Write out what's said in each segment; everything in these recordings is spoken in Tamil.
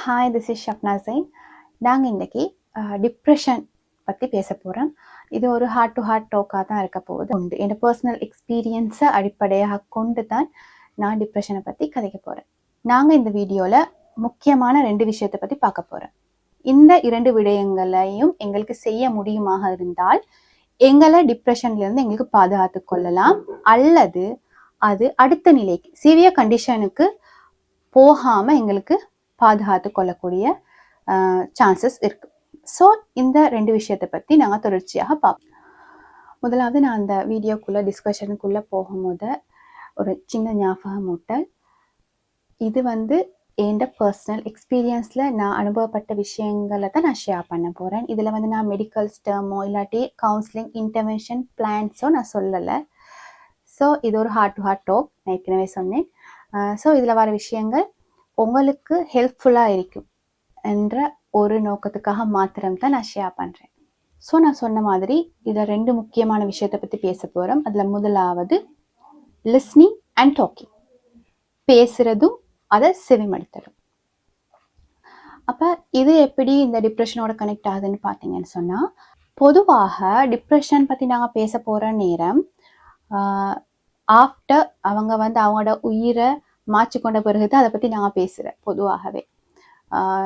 Hi, this is Shabna Jain. நாங்கள் இன்றைக்கி டிப்ரெஷன் பற்றி பேச போகிறோம். இது ஒரு ஹார்ட் டு ஹார்ட் டோக்காக தான் இருக்க போகுது. உண்டு என் பர்சனல் எக்ஸ்பீரியன்ஸை அடிப்படையாக கொண்டு தான் நான் டிப்ரெஷனை பற்றி கதைக்க போகிறேன். நாங்கள் இந்த வீடியோவில் முக்கியமான 2 விஷயத்தை பற்றி பார்க்க போகிறோம். இந்த 2 விடயங்களையும் எங்களுக்கு செய்ய முடியுமாக இருந்தால் எங்களை டிப்ரெஷன்லேருந்து எங்களுக்கு பாதுகாத்து கொள்ளலாம், அல்லது அது அடுத்த நிலைக்கு சிவியர் கண்டிஷனுக்கு போகாமல் எங்களுக்கு பாதுகாத்து கொள்ளக்கூடிய சான்சஸ் இருக்கு. ஸோ இந்த 2 விஷயத்தை பற்றி நாங்கள் தொடர்ச்சியாக பார்ப்போம். முதலாவது, நான் அந்த வீடியோக்குள்ளே டிஸ்கஷனுக்குள்ளே போகும்போது ஒரு சின்ன ஞாபகமூட்டல். இது என் பர்சனல் எக்ஸ்பீரியன்ஸில் நான் அனுபவப்பட்ட விஷயங்களை தான் நான் ஷேர் பண்ண போகிறேன். இதில் நான் மெடிக்கல் டேர்மோ இல்லாட்டி கவுன்சிலிங் இன்டர்வென்ஷன் பிளான்ஸோ நான் சொல்லலை. ஸோ இது ஒரு ஹார்ட் டு ஹார்ட் டாக், நான் ஏற்கனவே சொன்னேன். ஸோ இதில் வர விஷயங்கள் உங்களுக்கு ஹெல்ப்ஃபுல்லாக இருக்கும் என்ற ஒரு நோக்கத்துக்காக மாத்திரம் நான் ஷேர் பண்ணுறேன். ஸோ நான் சொன்ன மாதிரி இதில் 2 முக்கியமான விஷயத்தை பற்றி பேச போகிறோம். அதில் முதலாவது லிஸ்னிங் அண்ட் டாக்கிங், பேசுகிறதும் அதை செவிமடுத்தலும். அப்போ இது எப்படி இந்த டிப்ரெஷனோட கனெக்ட் ஆகுதுன்னு பார்த்தீங்கன்னு சொன்னால், பொதுவாக டிப்ரெஷன் பற்றி நாங்கள் பேச போகிற நேரம் ஆஃப்டர் அவங்க அவங்களோட உயிரை மாற்றிக்கொண்ட பிறகு தான் அதை பற்றி நாங்கள் பேசுகிறேன். பொதுவாகவே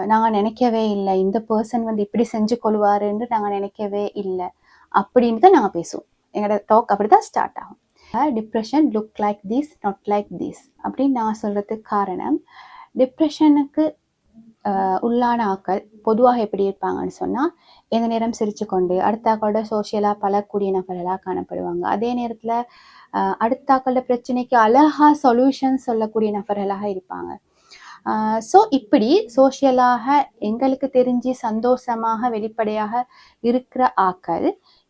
நாங்கள் நினைக்கவே இல்லை இந்த பர்சன் இப்படி செஞ்சு கொள்வாருன்னு நாங்கள் நினைக்கவே இல்லை அப்படின்னு தான் நாங்கள் பேசுவோம். எங்களோட டாக் அப்படி தான் ஸ்டார்ட் ஆகும். Depression look like this, not like this அப்படின்னு நான் சொல்கிறதுக்கு காரணம், டிப்ரெஷனுக்கு உள்ளான ஆக்கள் பொதுவாக எப்படி இருப்பாங்கன்னு சொன்னால், எந்த நேரம் சிரித்து கொண்டு அடுத்தாக்களோட சோஷியலாக பழக்கூடிய நபர்களாக காணப்படுவாங்க. அதே நேரத்தில் அடுத்தாக்களோட பிரச்சனைக்கு அழகாக சொல்யூஷன் சொல்லக்கூடிய நபர்களாக இருப்பாங்க. ஸோ இப்படி சோஷியலாக எங்களுக்கு தெரிஞ்சு சந்தோஷமாக வெளிப்படையாக இருக்கிற ஆக்கள்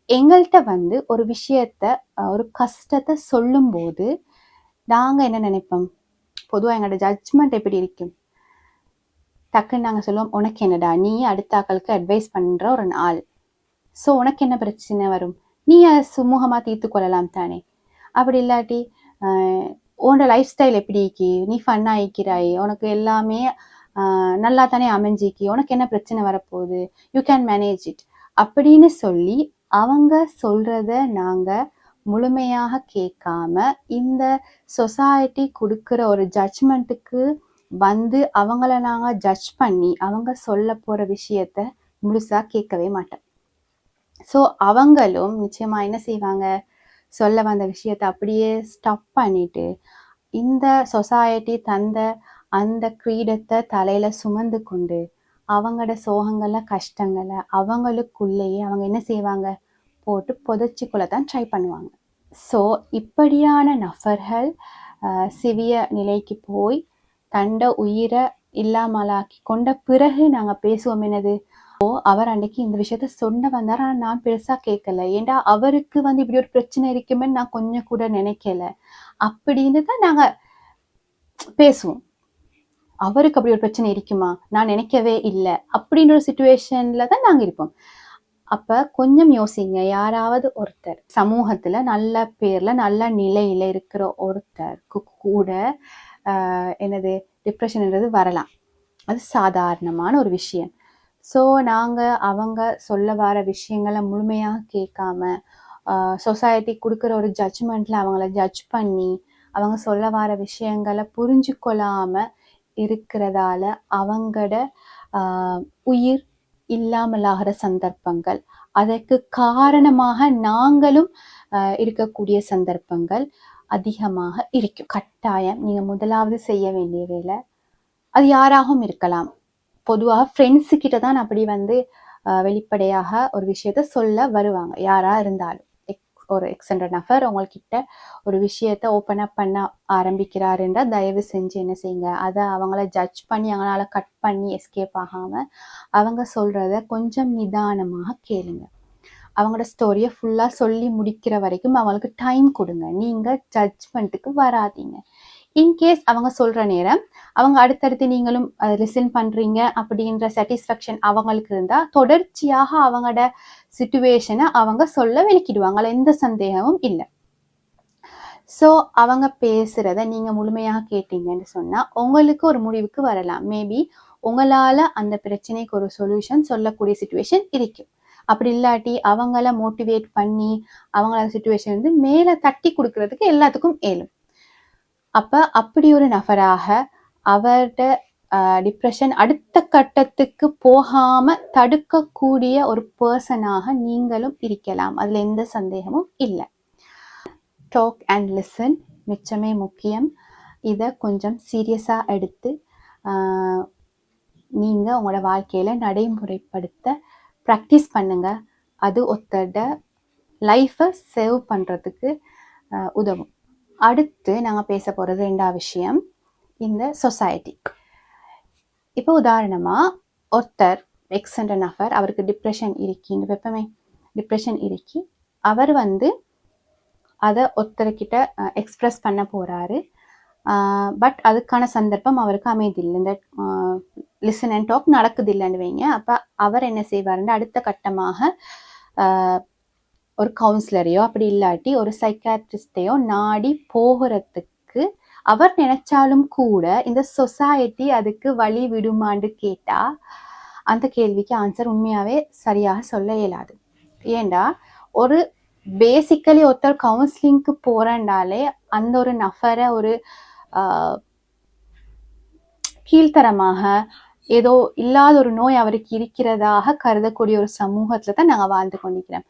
எங்கள்கிட்ட ஒரு விஷயத்த, ஒரு கஷ்டத்தை சொல்லும்போது நாங்கள் என்ன நினைப்போம், பொதுவாக எங்களோட ஜட்ஜ்மெண்ட் எப்படி இருக்கும், டக்குன்னு நாங்கள் சொல்லுவோம், உனக்கு என்னடா, நீ அடுத்த ஆக்களுக்கு அட்வைஸ் பண்ணுற ஒரு ஆள், ஸோ உனக்கு என்ன பிரச்சனை வரும், நீ சுமூகமாக தீர்த்து கொள்ளலாம் தானே. அப்படி இல்லாட்டி உன்னோட லைஃப் ஸ்டைல் எப்படி இருக்கி, நீ ஃபன்னாக இருக்கிறாய், உனக்கு எல்லாமே நல்லா தானே அமைஞ்சிக்கி, உனக்கு என்ன பிரச்சனை வரப்போகுது, யூ கேன் மேனேஜ் இட் அப்படின்னு சொல்லி அவங்க சொல்கிறத நாங்கள் முழுமையாக கேட்காம இந்த சொசைட்டி கொடுக்குற ஒரு ஜட்ஜ்மெண்ட்டுக்கு அவங்கள நாங்கள் ஜட்ஜ் பண்ணி அவங்க சொல்ல போகிற விஷயத்த முழுசாக கேட்கவே மாட்டோம். ஸோ அவங்களும் நிச்சயமாக என்ன செய்வாங்க, சொல்ல வந்த விஷயத்தை அப்படியே ஸ்டாப் பண்ணிட்டு இந்த சொசைட்டி தந்த அந்த கிரீடத்தை தலையில சுமந்து கொண்டு அவங்களோட சோகங்களை கஷ்டங்களை அவங்களுக்குள்ளேயே அவங்க என்ன செய்வாங்க, போட்டு புதைச்சிக்குள்ளதான் ட்ரை பண்ணுவாங்க. ஸோ இப்படியான நபர்கள் சிவியர் நிலைக்கு போய் தண்ட உயிரை இல்லாமலாக்கி கொண்ட பிறகு நாங்கள் பேசுவோம் என்னது, அவர் அன்னைக்கு இந்த விஷயத்த சொன்ன வந்தார், ஆனால் நான் பெருசா கேட்கல, ஏண்டா அவருக்கு இப்படி ஒரு பிரச்சனை இருக்குமே நான் கொஞ்சம் கூட நினைக்கல அப்படின்னு தான் நாங்க பேசுவோம். அவருக்கு அப்படி ஒரு பிரச்சனை இருக்குமா, நான் நினைக்கவே இல்லை அப்படின்ற ஒரு சிச்சுவேஷன்ல தான் நாங்க இருப்போம். அப்ப கொஞ்சம் யோசிங்க, யாராவது ஒருத்தர் சமூகத்துல நல்ல பேர்ல நல்ல நிலையில இருக்கிற ஒருத்தருக்கு கூட என்னது டிப்ரெஷன்ன்றது வரலாம். அது சாதாரணமான ஒரு விஷயம். ஸோ நாங்கள் அவங்க சொல்ல வர விஷயங்களை முழுமையாக கேட்காம சொசைட்டி கொடுக்குற ஒரு ஜட்ஜ்மெண்ட்டில் அவங்கள ஜட்ஜ் பண்ணி அவங்க சொல்ல வர விஷயங்களை புரிஞ்சு கொள்ளாமல் இருக்கிறதால அவங்களோட உயிர் இல்லாமலாகிற சந்தர்ப்பங்கள், அதற்கு காரணமாக நாங்களும் இருக்கக்கூடிய சந்தர்ப்பங்கள் அதிகமாக இருக்கும். கட்டாயம் நீங்கள் முதலாவது செய்ய வேண்டிய வேலை, அது யாராகவும் இருக்கலாம், பொதுவாக ஃப்ரெண்ட்ஸு கிட்ட தான் அப்படி வெளிப்படையாக ஒரு விஷயத்த சொல்ல வருவாங்க. யாரா இருந்தாலும் ஒரு எக்ஸ்டெண்டட் நபர் உங்கள்கிட்ட ஒரு விஷயத்த ஓப்பன் அப் பண்ண ஆரம்பிக்கிறாருன்றா தயவு செஞ்சு என்ன செய்யுங்க, அதை அவங்கள ஜட்ஜ் பண்ணி அவங்களால கட் பண்ணி எஸ்கேப் ஆகாமல் அவங்க சொல்கிறத கொஞ்சம் நிதானமாக கேளுங்க. அவங்களோட ஸ்டோரியை ஃபுல்லாக சொல்லி முடிக்கிற வரைக்கும் அவங்களுக்கு டைம் கொடுங்க. நீங்கள் ஜட்ஜ்மெண்ட்டுக்கு வராதீங்க. இன்கேஸ் அவங்க சொல்கிற நேரம் அவங்க அடுத்தடுத்து நீங்களும் லிசன் பண்ணுறீங்க அப்படின்ற சாட்டிஸ்ஃபேக்ஷன் அவங்களுக்கு இருந்தால் தொடர்ச்சியாக அவங்களோட சிச்சுவேஷனை அவங்க சொல்ல வெளிக்கிடுவாங்க, அதில் எந்த சந்தேகமும் இல்லை. ஸோ அவங்க பேசுகிறத நீங்கள் முழுமையாக கேட்டீங்கன்னு சொன்னால் உங்களுக்கு ஒரு முடிவுக்கு வரலாம். மேபி உங்களால அந்த பிரச்சனைக்கு ஒரு சொல்யூஷன் சொல்லக்கூடிய சுச்சுவேஷன் இருக்கும். அப்படி இல்லாட்டி அவங்கள மோட்டிவேட் பண்ணி அவங்கள சுச்சுவேஷன் வந்து மேல தட்டி கொடுக்கறதுக்கு எல்லாத்துக்கும் இயலும். அப்ப அப்படி ஒரு நபராக அவர்ட டிப்ரெஷன் அடுத்த கட்டத்துக்கு போகாம தடுக்கக்கூடிய ஒரு பர்சனாக நீங்களும் இருக்கலாம். அதுல எந்த சந்தேகமும் இல்லை. டாக் அண்ட் லிசன் மிச்சமே முக்கியம். இதை கொஞ்சம் சீரியஸா எடுத்து நீங்க உங்களோட வாழ்க்கையில நடைமுறைப்படுத்த ப்ராக்டிஸ் பண்ணுங்க. அது ஒருத்தட லைஃபை சேவ் பண்றதுக்கு உதவும். அடுத்து நாங்கள் பேச போகிறது 2வது விஷயம், இந்த சொசைட்டி. இப்போ உதாரணமாக ஒருத்தர் எக்ஸென்ற நபர், அவருக்கு டிப்ரெஷன் இருக்கின்னு வெப்பமே டிப்ரெஷன் இருக்கி அவர் வந்து அதை ஒருத்தர்கிட்ட எக்ஸ்ப்ரெஸ் பண்ண போகிறாரு. பட் அதுக்கான சந்தர்ப்பம் அவருக்கு அமைதில்லை. இந்த லிசன் அண்ட் டாக் நடக்குதில்லைன்னு வைங்க. அப்போ அவர் என்ன செய்வாருன்னு அடுத்த கட்டமாக ஒரு கவுன்சிலரையோ அப்படி இல்லாட்டி ஒரு சைக்காட்ரிஸ்டையோ நாடி போகிறதுக்கு அவர் நினைச்சாலும் கூட இந்த சொசைட்டி அதுக்கு வழி விடுமான்னு கேட்டா அந்த கேள்விக்கு ஆன்சர் உண்மையாவே சரியாக சொல்ல இயலாது. ஏண்டா ஒரு பேசிக்கலி ஒருத்தர் கவுன்சிலிங்க்கு போறேன்டாலே அந்த ஒரு நபரை ஒரு கீழ்த்தரமாக ஏதோ இல்லாத ஒரு நோய் அவருக்கு இருக்கிறதாக கருதக்கூடிய ஒரு சமூகத்துல தான் நாங்கள் வாழ்ந்து கொண்டிருக்கிறோம்.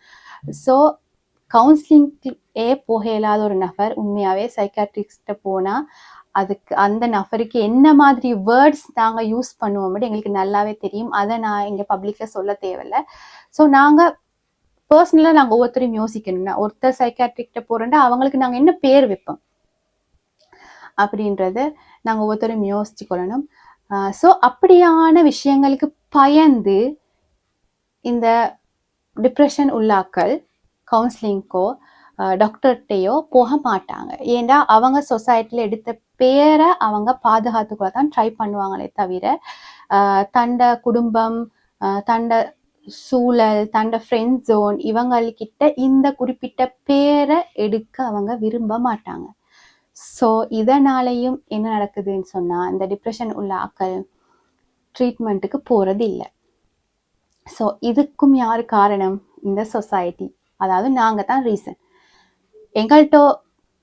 ஸோ கவுன்சிலிங்கே போக இயலாத ஒரு நபர் உண்மையாவே சைக்காட்ரிஸ்ட போனா அதுக்கு அந்த நபருக்கு என்ன மாதிரி வேர்ட்ஸ் நாங்கள் யூஸ் பண்ணுவோம் எங்களுக்கு நல்லாவே தெரியும். அதை நான் இங்கே பப்ளிக்ல சொல்ல தேவையில்லை. ஸோ நாங்கள் பர்சனலாக நாங்கள் ஒவ்வொருத்தரையும் யோசிக்கணும்னா, ஒருத்தர் சைக்காட்ரிக்ட போறோம்னா அவங்களுக்கு நாங்கள் என்ன பேர் வைப்போம் அப்படின்றத நாங்கள் ஒவ்வொருத்தரையும் யோசிச்சு கொள்ளணும். ஸோ அப்படியான விஷயங்களுக்கு பயந்து இந்த டிப்ரெஷன் உள்ளாக்கள் கவுன்சிலிங்கோ டாக்டர்கிட்டையோ போக மாட்டாங்க. ஏண்டா அவங்க சொசைட்டியில் எடுத்த பேரை அவங்க பாதுகாத்துக்குள்ள தான் ட்ரை பண்ணுவாங்களே தவிர தண்ட குடும்பம், தண்ட சூழல், தண்ட ஃப்ரெண்ட் ஜோன் இவங்கக்கிட்ட இந்த குறிப்பிட்ட பேரை எடுக்க அவங்க விரும்ப மாட்டாங்க. ஸோ இதனாலையும் என்ன நடக்குதுன்னு சொன்னால், இந்த டிப்ரெஷன் உள்ள ஆக்கள் ட்ரீட்மெண்ட்டுக்கு போகிறது இல்லை. ஸோ இதுக்கும் யார் காரணம்? இந்த சொசைட்டி. அதாவது நாங்கள் தான் ரீசன். எங்கள்கிட்ட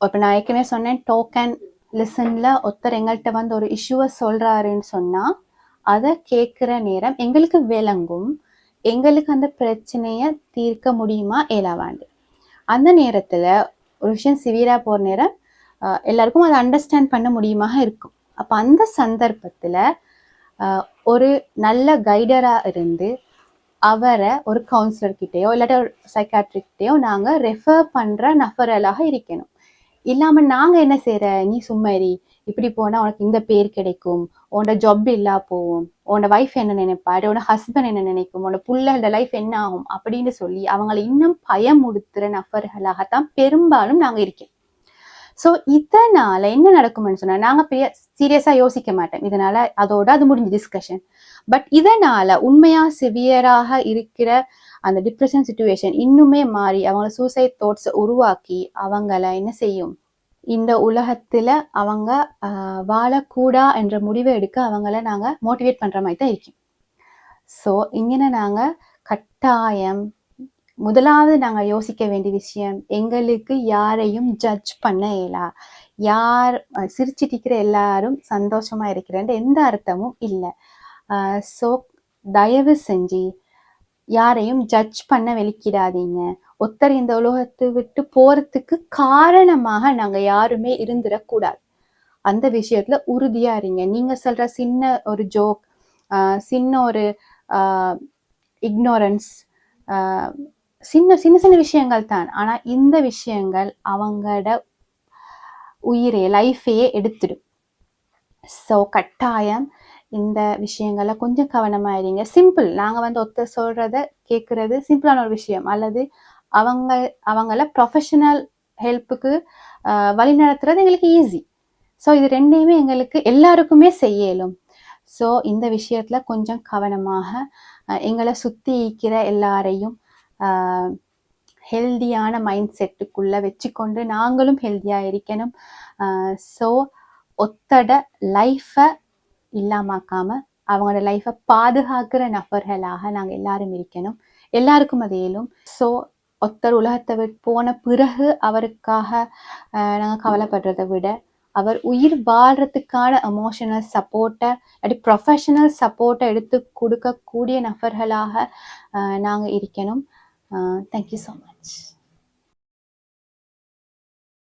இப்போ நான் ஏற்கனவே சொன்னேன், டாக் அண்ட் லிசனில் ஒருத்தர் எங்கள்கிட்ட வந்து ஒரு இஷ்யூவை சொல்கிறாருன்னு சொன்னால் அதை கேட்குற நேரம் எங்களுக்கு விளங்கும், எங்களுக்கு அந்த பிரச்சனையை தீர்க்க முடியுமா இயலாவாண்டு. அந்த நேரத்தில் ஒரு விஷயம் சிவியராக போகிற நேரம் எல்லாருக்கும் அதை அண்டர்ஸ்டாண்ட் பண்ண முடியுமாக இருக்கும். அப்போ அந்த சந்தர்ப்பத்தில் ஒரு நல்ல கைடராக இருந்து அவரை ஒரு கவுன்சிலர்கிட்டையோ இல்லாட்டி ஒரு சைக்காட்ரிக்கிட்டையோ நாங்கள் ரெஃபர் பண்ணுற நபர்களாக இருக்கணும். இல்லாமல் நாங்கள் என்ன செய்கிற, நீ சும்மாரி இப்படி போனால் உனக்கு இந்த பேர் கிடைக்கும், உன்னோட ஜாப் இல்லா போகும், உன்னோட வைஃப் என்ன நினைப்பாரு, உன்னோட ஹஸ்பண்ட் என்ன நினைக்கும், உன்னோட பிள்ளைகளோட லைஃப் என்ன ஆகும் அப்படின்னு சொல்லி அவங்களை இன்னும் பயமுடுத்துகிற நபர்களாகத்தான் பெரும்பாலும் நாங்கள் இருக்கோம். ஸோ இதனால என்ன நடக்கும்னு சொன்னா, நாங்கள் பெரிய சீரியஸா யோசிக்க மாட்டோம். இதனால அதோட அது முடிஞ்ச டிஸ்கஷன். பட் இதனால உண்மையா சிவியராக இருக்கிற அந்த டிப்ரெஷன் சிச்சுவேஷன் இன்னுமே மாறி அவங்கள சூசைட் தாட்ஸ் உருவாக்கி அவங்கள என்ன செய்யும், இந்த உலகத்துல அவங்க வாழக்கூடா என்ற முடிவை எடுக்க அவங்கள நாங்க மோட்டிவேட் பண்ற மாதிரி தான் இருக்கோம். ஸோ இங்கே நாங்க கட்டாயம் முதலாவது நாங்கள் யோசிக்க வேண்டிய விஷயம், எங்களுக்கு யாரையும் ஜட்ஜ் பண்ண இயலா. யார் சிரிச்சிட்டிருக்கிற எல்லாரும் சந்தோஷமா இருக்கிறேன் எந்த அர்த்தமும் இல்லை. ஸோ தயவு செஞ்சு யாரையும் ஜட்ஜ் பண்ண வெளிக்கிடாதீங்க. ஒருத்தர் இந்த உலகத்தை விட்டு போறதுக்கு காரணமாக நாங்கள் யாருமே இருந்துடக்கூடாது. அந்த விஷயத்துல உறுதியா இருங்க. நீங்க சொல்ற சின்ன ஒரு ஜோக், சின்ன ஒரு இக்னோரன்ஸ், சின்ன சின்ன சின்ன விஷயங்கள் தான். ஆனா இந்த விஷயங்கள் அவங்களோட உயிரே லைஃபையே எடுத்துடும். ஸோ கட்டாயம் இந்த விஷயங்களை கொஞ்சம் கவனமா இருங்க. சிம்பிள், நாங்கள் வந்து ஒருத்தர் சொல்றத கேட்கறது சிம்பிளான ஒரு விஷயம், அல்லது அவங்கள ப்ரொஃபஷனல் ஹெல்ப்புக்கு வழி நடத்துறது எங்களுக்கு ஈஸி. ஸோ இது ரெண்டையுமே எங்களுக்கு எல்லாருக்குமே செய்யலும். ஸோ இந்த விஷயத்துல கொஞ்சம் கவனமாக எங்களை சுற்றி இருக்கிற எல்லாரையும் ஹெல்தியான மைண்ட் செட்டுக்குள்ள வச்சுக்கொண்டு நாங்களும் ஹெல்தியாக இருக்கணும். ஸோ ஒத்தட லைஃபை இல்லாமக்காம அவங்களோட லைஃப்பை பாதுகாக்கிற நபர்களாக நாங்கள் எல்லாரும் இருக்கணும். எல்லாருக்கும் அது இயலும். ஸோ ஒருத்தர் உலகத்தை விட்டு போன பிறகு அவருக்காக நாங்கள் கவலைப்படுறதை விட அவர் உயிர் வாழ்றதுக்கான எமோஷனல் சப்போர்ட்டை அப்படி ப்ரொஃபஷனல் சப்போர்ட்டை எடுத்து கொடுக்கக்கூடிய நபர்களாக நாங்கள் இருக்கணும். Thank you so much.